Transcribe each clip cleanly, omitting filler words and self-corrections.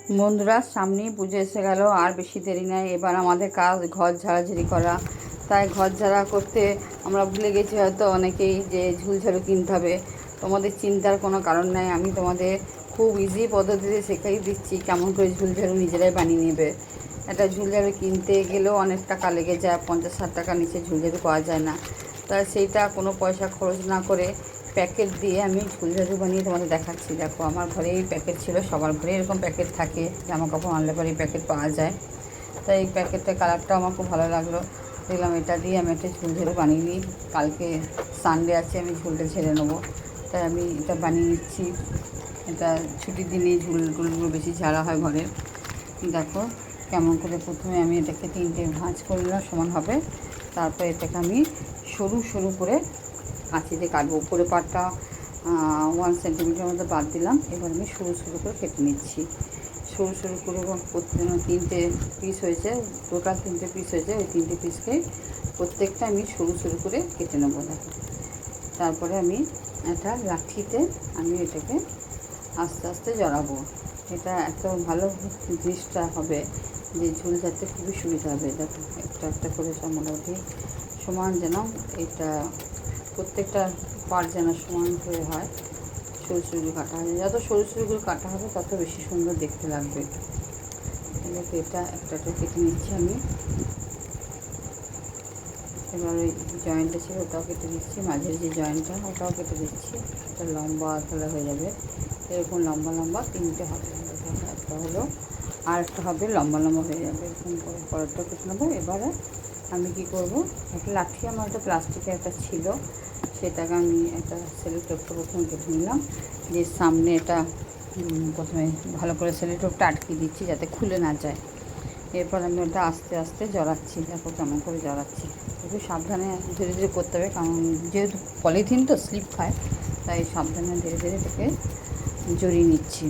বন্ধুরা, সামনেই পুজো এসে গেল, আর বেশি দেরি নাই। এবার আমাদের কাজ ঘর ঝাড়াঝাড়ি করা। তাই ঘর ঝাড়া করতে আমরা ভুলে গেছি হয়তো অনেকেই যে ঝুলঝাড়ু কিনতে হবে। তোমাদের চিন্তার কোনো কারণ নাই, আমি তোমাদের খুব ইজি পদ্ধতিতে শেখাই দিচ্ছি কেমন করে ঝুলঝাড়ু নিজেরাই বানিয়ে নেবে। একটা ঝুলঝাড়ু কিনতে গেলেও অনেক টাকা লেগে যায়, 50-60 টাকার নিচে ঝুলঝাড়ু পাওয়া যায় না। তাই সেইটা কোনো পয়সা খরচ না করে প্যাকেট দিয়ে আমি ঝুলঝাড়ু বানিয়ে তোমাদের দেখাচ্ছি। দেখো, আমার ঘরে এই প্যাকেট ছিল, সবার ঘরে এরকম প্যাকেট থাকে, জামা কাপড় আনলে পরে এই প্যাকেট পাওয়া যায়। তাই এই প্যাকেটটার কালারটাও আমার খুব ভালো লাগলো, দেখলাম এটা দিয়ে আমি একটা ঝুলঝাড়ু বানিয়ে নিই। কালকে সানডে আছে, আমি ঝুলটা ঝেড়ে নেবো, তাই আমি এটা বানিয়ে নিচ্ছি। এটা ছুটির দিনে ঝুলগুলো বেশি ঝাড়া হয় ঘরের। দেখো কেমন করে প্রথমে আমি এটাকে 3টে ভাঁজ করে নিলাম সমান হবে। তারপর এটাকে আমি সরু সরু করে কাঁচিতে কাটবো। উপরে পাটটা 1 সেন্টিমিটার মতো বাদ দিলাম। এবার আমি সরু সরু করে কেটে নিচ্ছি। সরু সরু করে 3টে পিস হয়েছে, টোটাল 3টে পিস হয়েছে। ওই 3টে পিসকে প্রত্যেকটা আমি সরু সরু করে কেটে নেবো। দেখো, তারপরে আমি একটা লাঠিতে আমি এটাকে আস্তে আস্তে জড়াবো। এটা এত ভালো জিনিসটা হবে যে ঝুল ঝাড়তে খুবই সুবিধা হবে। দেখো, একটা একটা করে সব মোটামুটি সমান যেন এটা প্রত্যেকটা পার্ট যেন সমান করে হয়। সরু সরু কাটা হবে, যত সরু সরুগুলো কাটা হবে তত বেশি সুন্দর দেখতে লাগবে। দেখো, এটা একটা একটা কেটে নিচ্ছি আমি। এবার ওই জয়েন্টটা ছিল ওটাও কেটে দিচ্ছি, মাঝের যে জয়েন্টটা ওটাও কেটে দিচ্ছি। এটা লম্বা তাহলে হয়ে যাবে, এরকম লম্বা লম্বা 3টে হবে। একটা হলো, আর একটা হবে লম্বা লম্বা হয়ে যাবে, এরকম করে পরেরটা কেটে নেবো। এবারে আমি কী করবো, একটা লাঠি আমার একটা প্লাস্টিকের একটা ছিল, সেটাকে আমি একটা সেলোটেপটা প্রথমে কেটে নিলাম। যে সামনে এটা প্রথমে ভালো করে সেলোটেপটা আটকে দিচ্ছি যাতে খুলে না যায়। এরপর আমি ওটা আস্তে আস্তে জড়াচ্ছি। দেখো কেমন করে জড়াচ্ছি, একটু সাবধানে ধীরে ধীরে করতে হবে, কারণ যেহেতু পলিথিন তো স্লিপ খায়, তাই সাবধানে ধীরে ধীরে এটাকে জড়িয়ে নিচ্ছি।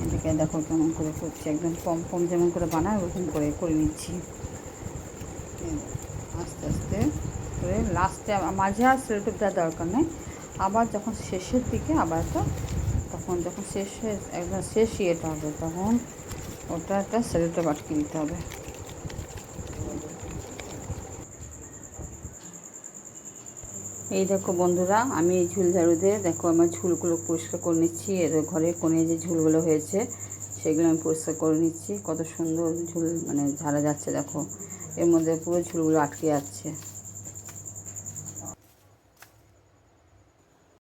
এটাকে দেখো কেমন করে করছি, একদম পম পম যেমন করে বানায় ওরকম করে করে নিচ্ছি আস্তে আস্তে করে। লাস্টে মাঝে আর সেলোটেপ দেওয়ার দরকার নেই, আবার যখন শেষের দিকে আবার তো তখন যখন একদম শেষ ইয়েটা হবে তখন ওটা একটা সেলোটেপ আটকে দিতে হবে। এই দেখো বন্ধুরা, আমি এই ঝুল ঝাড়ু দিয়ে দেখো আমার ঝুলগুলো পরিষ্কার করে নিচ্ছি। এর ঘরে কোণে যে ঝুলগুলো হয়েছে সেগুলো আমি পরিষ্কার করে নিচ্ছি। কত সুন্দর ঝুল মানে ঝাড়া যাচ্ছে, দেখো এর মধ্যে পুরো ঝুলগুলো আটকে যাচ্ছে।